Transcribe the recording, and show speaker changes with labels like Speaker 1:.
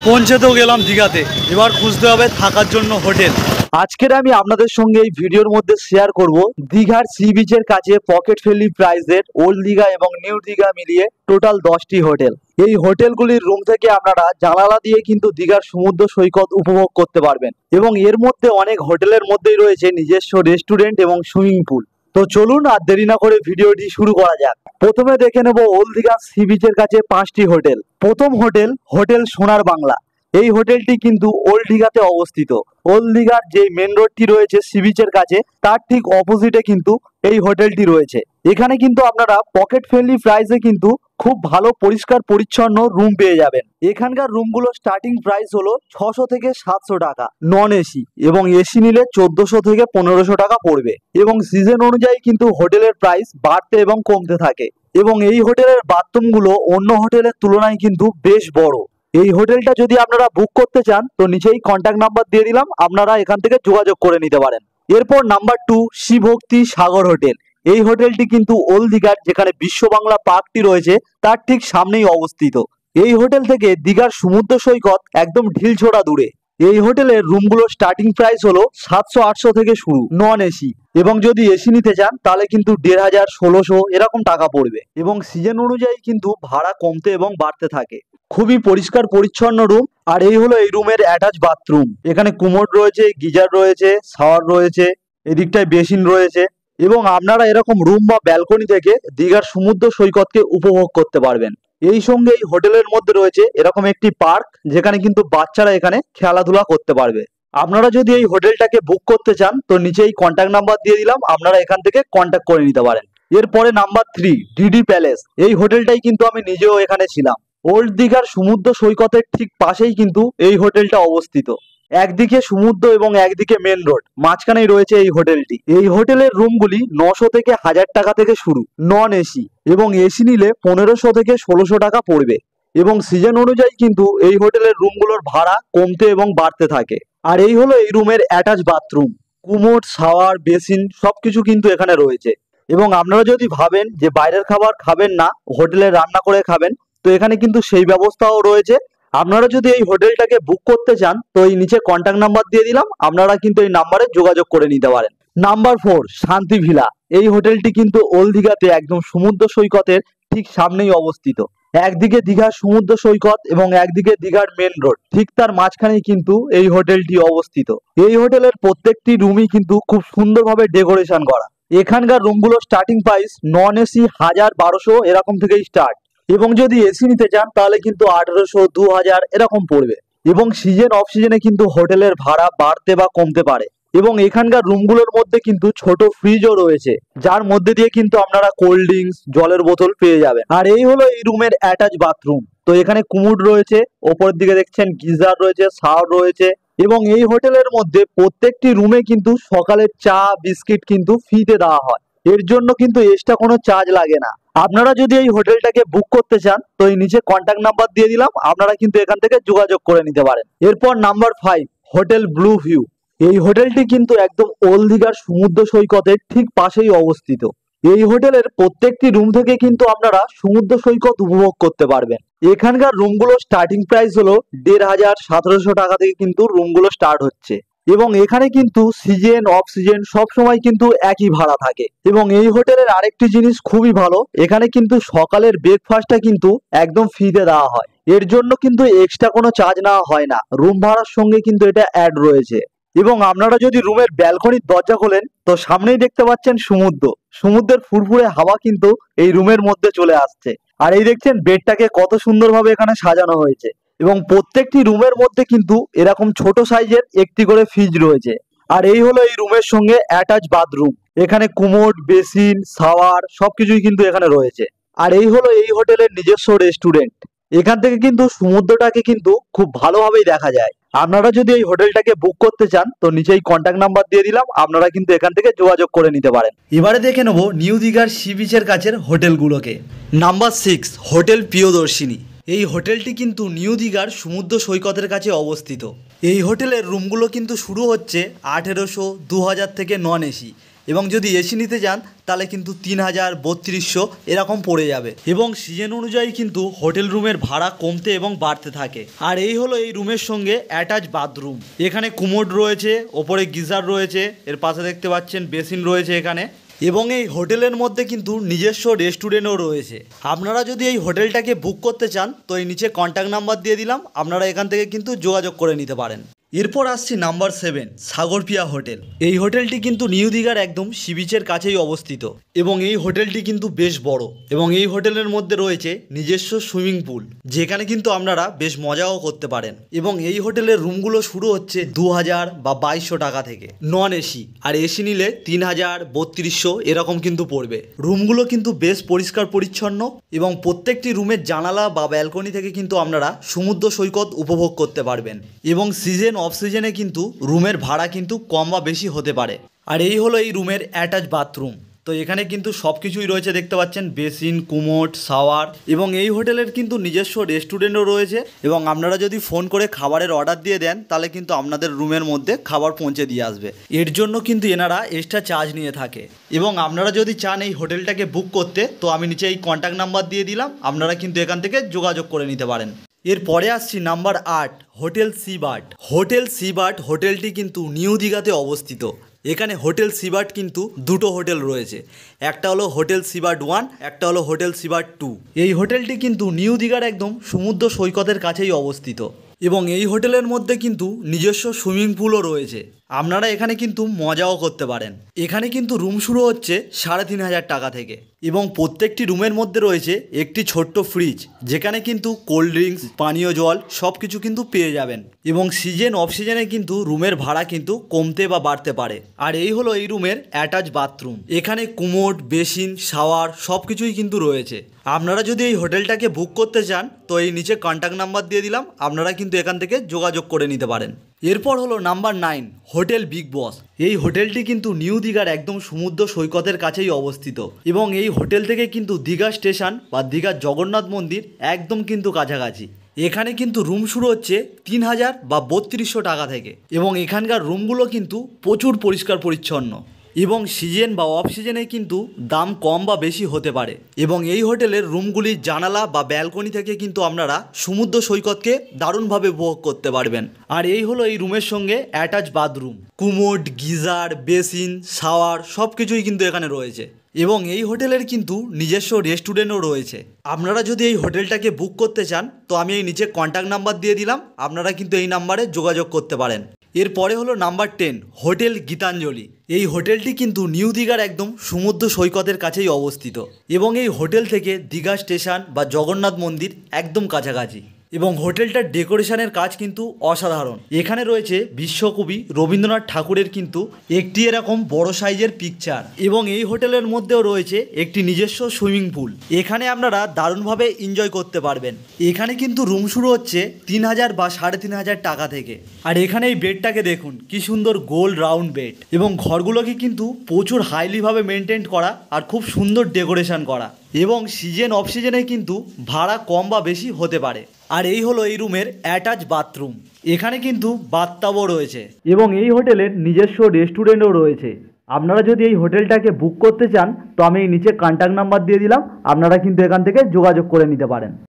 Speaker 1: পৌঁছেতেও গেলাম দীঘাতে, এবার খুঁজতে হবে থাকার জন্য হোটেল। আজকের আমি আপনাদের সঙ্গে এই ভিডিওর মধ্যে শেয়ার করব দীঘার সি বিচের কাছে পকেট ফ্রেন্ডলি প্রাইসের ওল্ড দীঘা এবং নিউ দীঘা মিলিয়ে টোটাল 10টি হোটেল। এই হোটেলগুলির রুম থেকে আপনারা জানালা দিয়ে কিন্তু দীঘার সমুদ্র সৈকত উপভোগ করতে পারবেন এবং এর মধ্যে অনেক হোটেলের মধ্যেই রয়েছে নিজস্ব রেস্টুরেন্ট এবং সুইমিং পুল। তো চলুন আর দেরি না করে ভিডিওটি শুরু করা যাক। প্রথমে দেখে নেব ওল্ড দীঘা সি বিচের কাছে 5টি হোটেল। প্রথম হোটেল, হোটেল সোনার বাংলা। এই হোটেলটি কিন্তু ওল্ড দীঘাতে অবস্থিত। ওল্ড দীঘার যে মেন রোডটি রয়েছে সি বিচের কাছে, তার ঠিক অপোজিটে কিন্তু এই হোটেলটি রয়েছে। এখানে কিন্তু আপনারা পকেট ফ্রেন্ডলি প্রাইসে কিন্তু খুব ভালো পরিষ্কার পরিচ্ছন্ন রুম পেয়ে যাবেন। এখানকার রুমগুলো স্টার্টিং প্রাইস হলো 600 থেকে 700 টাকা নন এসি, এবং এসি নিলে 1400 থেকে 1500 টাকা পড়বে। এবং সিজন অনুযায়ী কিন্তু হোটেলের প্রাইস বাড়তে এবং কমতে থাকে। এবং এই হোটেলের বাথরুমগুলো অন্য হোটেলের তুলনায় কিন্তু বেশ বড়। এই হোটেলটা যদি আপনারা বুক করতে চান তো নিচেই কন্ট্যাক্ট নাম্বার দিয়ে দিলাম, আপনারা এখান থেকে যোগাযোগ করে নিতে পারেন। এরপর নাম্বার 2, শিবভক্তি সাগর হোটেল। এই হোটেলটি কিন্তু ওল্ড দীঘার যেখানে বিশ্ব বাংলা পার্কটি রয়েছে তার ঠিক সামনেই অবস্থিত। এই হোটেল থেকে দীঘার সমুদ্র সৈকত একদম ঢিলছোড়া দূরে। এই হোটেলের রুমগুলো স্টার্টিং প্রাইস হলো 700-800 থেকে শুরু নন এসি, এবং যদি এসি নিতে চান তাহলে কিন্তু 1500-1600 এরকম টাকা পড়বে। এবং সিজন অনুযায়ী কিন্তু ভাড়া কমতে এবং বাড়তে থাকে। খুবই পরিষ্কার পরিচ্ছন্ন রুম। আর এই হলো এই রুমের অ্যাটাচ বাথরুম। এখানে কুমোড রয়েছে, গিজার রয়েছে, শাওয়ার রয়েছে, এদিকটায় বেসিন রয়েছে। এবং আপনারা এরকম রুম বা ব্যালকনি থেকে দীঘার সমুদ্র সৈকতকে উপভোগ করতে পারবেন। এই সঙ্গে এই হোটেলের মধ্যে রয়েছে এরকম একটি পার্ক, যেখানে কিন্তু বাচ্চারা এখানে খেলাধুলা করতে পারবে। আপনারা যদি এই হোটেলটাকে বুক করতে চান তো নিচেই কন্ট্যাক্ট নাম্বার দিয়ে দিলাম, আপনারা এখান থেকে কন্ট্যাক্ট করে নিতে পারেন। এরপরে নাম্বার 3, ডিডি প্যালেস। এই হোটেলটাই কিন্তু আমি নিজেও এখানে ছিলাম। ওল্ড দীঘার সমুদ্র সৈকতের ঠিক পাশেই কিন্তু এই হোটেলটা অবস্থিত। একদিকে সমুদ্র এবং একদিকে মেন রোড, মাঝখানেই রয়েছে এই হোটেলটি। এই হোটেলের রুমগুলি 900 থেকে 1000 টাকা থেকে শুরু নন এসি, এবং এসি নিলে 1500 থেকে 1600 টাকা পড়বে। এবং সিজন অনুযায়ী কিন্তু এই হোটেলের রুমগুলোর ভাড়া কমতে এবং বাড়তে থাকে। আর এই হলো এই রুমের অ্যাটাচ বাথরুম, কুমোড, শাওয়ার, বেসিন সবকিছু কিন্তু এখানে রয়েছে। এবং আপনারা যদি ভাবেন যে বাইরের খাবার খাবেন না, হোটেলে রান্না করে খাবেন, তো এখানে কিন্তু সেই ব্যবস্থাও রয়েছে। আপনারা যদি এই হোটেলটাকে বুক করতে চান তো এই নিচে কন্ট্যাক্ট নাম্বার দিয়ে দিলাম, আপনারা কিন্তু এই নাম্বারে যোগাযোগ করে নিতে পারেন। নাম্বার 4, শান্তি ভিলা। এই হোটেলটি কিন্তু ওল্ড দীঘাতে একদম সমুদ্র সৈকতের ঠিক সামনেই অবস্থিত। একদিকে দীঘার সমুদ্র সৈকত এবং একদিকে দীঘার মেন রোড, ঠিক তার মাঝখানেই কিন্তু এই হোটেলটি অবস্থিত। এই হোটেলের প্রত্যেকটি রুমই কিন্তু খুব সুন্দরভাবে ডেকোরেশন করা। এখানকার রুমগুলো স্টার্টিং প্রাইস নন এসি 1000-1200 এরকম থেকেই স্টার্ট, এবং যদি এসি নিতে চান তাহলে কিন্তু 1800-2000 এরকম পড়বে। এবং সিজন অফ সিজনে কিন্তু হোটেলের ভাড়া বাড়তে বা কমতে পারে। এবং এখানকার রুমগুলোর মধ্যে কিন্তু ছোট ফ্রিজও রয়েছে, যার মধ্যে দিয়ে কিন্তু আপনারা কোল্ড ড্রিঙ্কস, জলের বোতল পেয়ে যাবেন। আর এই হলো এই রুমের অ্যাটাচ বাথরুম। তো এখানে কুমুড রয়েছে, ওপরের দিকে দেখছেন গিজার রয়েছে, শাওয়ার রয়েছে। এবং এই হোটেলের মধ্যে প্রত্যেকটি রুমে কিন্তু সকালের চা বিস্কিট কিন্তু ফ্রিতে দেওয়া হয়। এর জন্য কিন্তু এক্সট্রা কোনো চার্জ লাগে না। আপনারা যদি এই হোটেলটাকে বুক করতে চান তো এই নিচে কন্ট্যাক্ট নাম্বার দিয়ে দিলাম, আপনারা কিন্তু এখান থেকে যোগাযোগ করে নিতে পারেন। এরপর নাম্বার 5, হোটেল ব্লু ভিউ। এই হোটেলটি কিন্তু একদম ওল্ড দীঘার সমুদ্র সৈকতের ঠিক পাশেই অবস্থিত। এই হোটেলের প্রত্যেকটি রুম থেকে কিন্তু আপনারা সমুদ্র সৈকত উপভোগ করতে পারবেন। এখানকার রুমগুলো স্টার্টিং প্রাইস হলো 1500-1700 টাকা থেকে কিন্তু রুমগুলো স্টার্ট হচ্ছে। এবং এখানে কিন্তু সিজন অফ সিজন সবসময় কিন্তু একই ভাড়া থাকে। এবং এই হোটেলের আরেকটি জিনিস খুবই ভালো, এখানে কিন্তু সকালের ব্রেকফাস্টটা কিন্তু একদম ফ্রিতে দেওয়া হয়। এর জন্য কিন্তু এক্সট্রা কোনো চার্জ নেওয়া হয় না, রুম ভাড়ার সঙ্গে কিন্তু এটা অ্যাড রয়েছে। এবং আপনারা যদি রুমের ব্যালকনির দরজা খোলেন তো সামনেই দেখতে পাচ্ছেন সমুদ্র। সমুদ্রের ফুরফুরে হাওয়া কিন্তু এই রুমের মধ্যে চলে আসছে। আর এই দেখছেন বেডটাকে কত সুন্দরভাবে এখানে সাজানো হয়েছে। এবং প্রত্যেকটি রুমের মধ্যে কিন্তু এরকম ছোট সাইজের একটি করে ফ্রিজ রয়েছে। আর এই হলো এই রুমের সঙ্গে অ্যাটাচ বাথরুম। এখানে কুমোড, বেসিন, শাওয়ার সবকিছুই কিন্তু এখানে রয়েছে। আর এই হলো এই হোটেলের নিজস্ব রেস্টুরেন্ট। এখান থেকে কিন্তু সমুদ্রটাকে কিন্তু খুব ভালোভাবেই দেখা যায়। আপনারা যদি এই হোটেলটাকে বুক করতে চান তো নিচেই কন্ট্যাক্ট নাম্বার দিয়ে দিলাম, আপনারা কিন্তু এখান থেকে যোগাযোগ করে নিতে পারেন। এবারে দেখে নেব নিউ দীঘার সি বিচের কাছের হোটেলগুলোকে। Number 6, hotel Priyadarshini. এই হোটেলটি কিন্তু নিউ দীঘার সমুদ্র সৈকতের কাছে অবস্থিত। এই হোটেলের রুমগুলো কিন্তু শুরু হচ্ছে 1800-2000 থেকে নন এসি, এবং যদি এসি নিতে যান তাহলে কিন্তু 3000 3200 এরকম পড়ে যাবে। এবং সিজন অনুযায়ী কিন্তু হোটেল রুমের ভাড়া কমতে এবং বাড়তে থাকে। আর এই হলো এই রুমের সঙ্গে অ্যাটাচ বাথরুম। এখানে কুমোড রয়েছে, ওপরে গিজার রয়েছে, এর পাশে দেখতে পাচ্ছেন বেসিন রয়েছে এখানে। এবং এই হোটেলের মধ্যে কিন্তু নিজস্ব রেস্টুরেন্টও রয়েছে। আপনারা যদি এই হোটেলটাকে বুক করতে চান তো এই নিচে কন্ট্যাক্ট নাম্বার দিয়ে দিলাম, আপনারা এখান থেকে কিন্তু যোগাযোগ করে নিতে পারেন। এরপর আসছি নাম্বার 7, সাগরপিয়া হোটেল। এই হোটেলটি কিন্তু নিউ দীঘার একদম সি বিচের কাছেই অবস্থিত এবং এই হোটেলটি কিন্তু বেশ বড় এবং এই হোটেলের মধ্যে রয়েছে নিজস্ব সুইমিং পুল, যেখানে কিন্তু আপনারা বেশ মজাও করতে পারেন। এবং এই হোটেলের রুমগুলো শুরু হচ্ছে 2000 বা 2200 টাকা থেকে নন এসি, আর এসি নিলে 3000 3200 এরকম কিন্তু পড়বে। রুমগুলো কিন্তু বেশ পরিষ্কার পরিচ্ছন্ন এবং প্রত্যেকটি রুমের জানালা বা ব্যালকনি থেকে কিন্তু আপনারা সমুদ্র সৈকত উপভোগ করতে পারবেন। এবং সিজন অফ সিজনে কিন্তু রুমের ভাড়া কিন্তু কম বা বেশি হতে পারে। আর এই হলো এই রুমের অ্যাটাচ বাথরুম। তো এখানে কিন্তু সব কিছুই রয়েছে, দেখতে পাচ্ছেন বেসিন, কুমোড, শাওয়ার। এবং এই হোটেলের কিন্তু নিজস্ব রেস্টুরেন্টও রয়েছে এবং আপনারা যদি ফোন করে খাবারের অর্ডার দিয়ে দেন তাহলে কিন্তু আপনাদের রুমের মধ্যে খাবার পৌঁছে দিয়ে আসবে। এর জন্য কিন্তু এনারা এক্সট্রা চার্জ নিয়ে থাকে। এবং আপনারা যদি চান এই হোটেলটাকে বুক করতে তো আমি নিচে এই কন্ট্যাক্ট নাম্বার দিয়ে দিলাম, আপনারা কিন্তু এখান থেকে যোগাযোগ করে নিতে পারেন। এরপরে আসছি number 8, hotel sea bird. Hotel sea bird হোটেলটি কিন্তু নিউ দীঘাতে অবস্থিত। এখানে হোটেল সি বার্ড কিন্তু দুটো হোটেল রয়েছে, একটা হলো হোটেল সি বার্ড 1, একটা হলো হোটেল সি বার্ড 2। এই হোটেলটি কিন্তু নিউ দীঘার একদম সমুদ্র সৈকতের কাছেই অবস্থিত এবং এই হোটেলের মধ্যে কিন্তু নিজস্ব সুইমিং পুলও রয়েছে। আপনারা এখানে কিন্তু মজাও করতে পারেন। এখানে কিন্তু রুম শুরু হচ্ছে 3500 টাকা থেকে এবং প্রত্যেকটি রুমের মধ্যে রয়েছে একটি ছোট্ট ফ্রিজ, যেখানে কিন্তু কোল্ড ড্রিঙ্কস, পানীয় জল সব কিছু কিন্তু পেয়ে যাবেন। এবং সিজন অফ সিজনে কিন্তু রুমের ভাড়া কিন্তু কমতে বা বাড়তে পারে। আর এই হলো এই রুমের অ্যাটাচ বাথরুম। এখানে কুমোড, বেসিন, শাওয়ার সব কিছুই কিন্তু রয়েছে। আপনারা যদি এই হোটেলটাকে বুক করতে চান তো এই নিচে কন্ট্যাক্ট নাম্বার দিয়ে দিলাম, আপনারা কিন্তু এখান থেকে যোগাযোগ করে নিতে পারেন। এরপর হলো নাম্বার 9, হোটেল বিগ বস। এই হোটেলটি কিন্তু নিউ দীঘার একদম সমুদ্র সৈকতের কাছেই অবস্থিত এবং এই হোটেল থেকে কিন্তু দীঘা স্টেশন বা দীঘার জগন্নাথ মন্দির একদম কিন্তু কাছাকাছি। এখানে কিন্তু রুম শুরু হচ্ছে 3000 বা 3200 টাকা থেকে এবং এখানকার রুমগুলো কিন্তু প্রচুর পরিষ্কার পরিচ্ছন্ন এবং সিজন বা অফ সিজনে কিন্তু দাম কম বা বেশি হতে পারে। এবং এই হোটেলের রুমগুলির জানালা বা ব্যালকনি থেকে কিন্তু আপনারা সমুদ্র সৈকতকে দারুণভাবে উপভোগ করতে পারবেন। আর এই হলো এই রুমের সঙ্গে attach bathroom, কুমোড, geyser, basin, shower সব কিছুই কিন্তু এখানে রয়েছে। এবং এই হোটেলের কিন্তু নিজস্ব রেস্টুরেন্টও রয়েছে। আপনারা যদি এই হোটেলটাকে বুক করতে চান তো আমি এই নিচে কন্ট্যাক্ট নাম্বার দিয়ে দিলাম, আপনারা কিন্তু এই নাম্বারে যোগাযোগ করতে পারেন। এরপরে হলো নাম্বার 10, হোটেল গীতাঞ্জলি। এই হোটেলটি কিন্তু নিউ দীঘার একদম সমুদ্র সৈকতের কাছেই অবস্থিত এবং এই হোটেল থেকে দীঘা স্টেশন বা জগন্নাথ মন্দির একদম কাছাকাছি। এবং হোটেলটার ডেকোরেশনের কাজ কিন্তু অসাধারণ। এখানে রয়েছে বিশ্বকবি রবীন্দ্রনাথ ঠাকুরের কিন্তু একটি এরকম বড় সাইজের পিকচার এবং এই হোটেলের মধ্যেও রয়েছে একটি নিজস্ব সুইমিং পুল। এখানে আপনারা দারুণভাবে এনজয় করতে পারবেন। এখানে কিন্তু রুম শুরু হচ্ছে 3000 বা 3500 টাকা থেকে। আর এখানে এই বেডটাকে দেখুন, কি সুন্দর গোল রাউন্ড বেড এবং ঘরগুলোকে কিন্তু প্রচুর হাইলিভাবে মেনটেন করা আর খুব সুন্দর ডেকোরেশন করা এবং সিজন অফ সিজনে কিন্তু ভাড়া কম বা বেশি হতে পারে। আর এই হলো এই রুমের অ্যাটাচ বাথরুম। এখানে কিন্তু বাথটাবও রয়েছে এবং এই হোটেলের নিজস্ব রেস্টুরেন্টও রয়েছে। আপনারা যদি এই হোটেলটাকে বুক করতে চান তো আমি এই নিচে কন্ট্যাক্ট নাম্বার দিয়ে দিলাম, আপনারা কিন্তু এখান থেকে যোগাযোগ করে নিতে পারেন।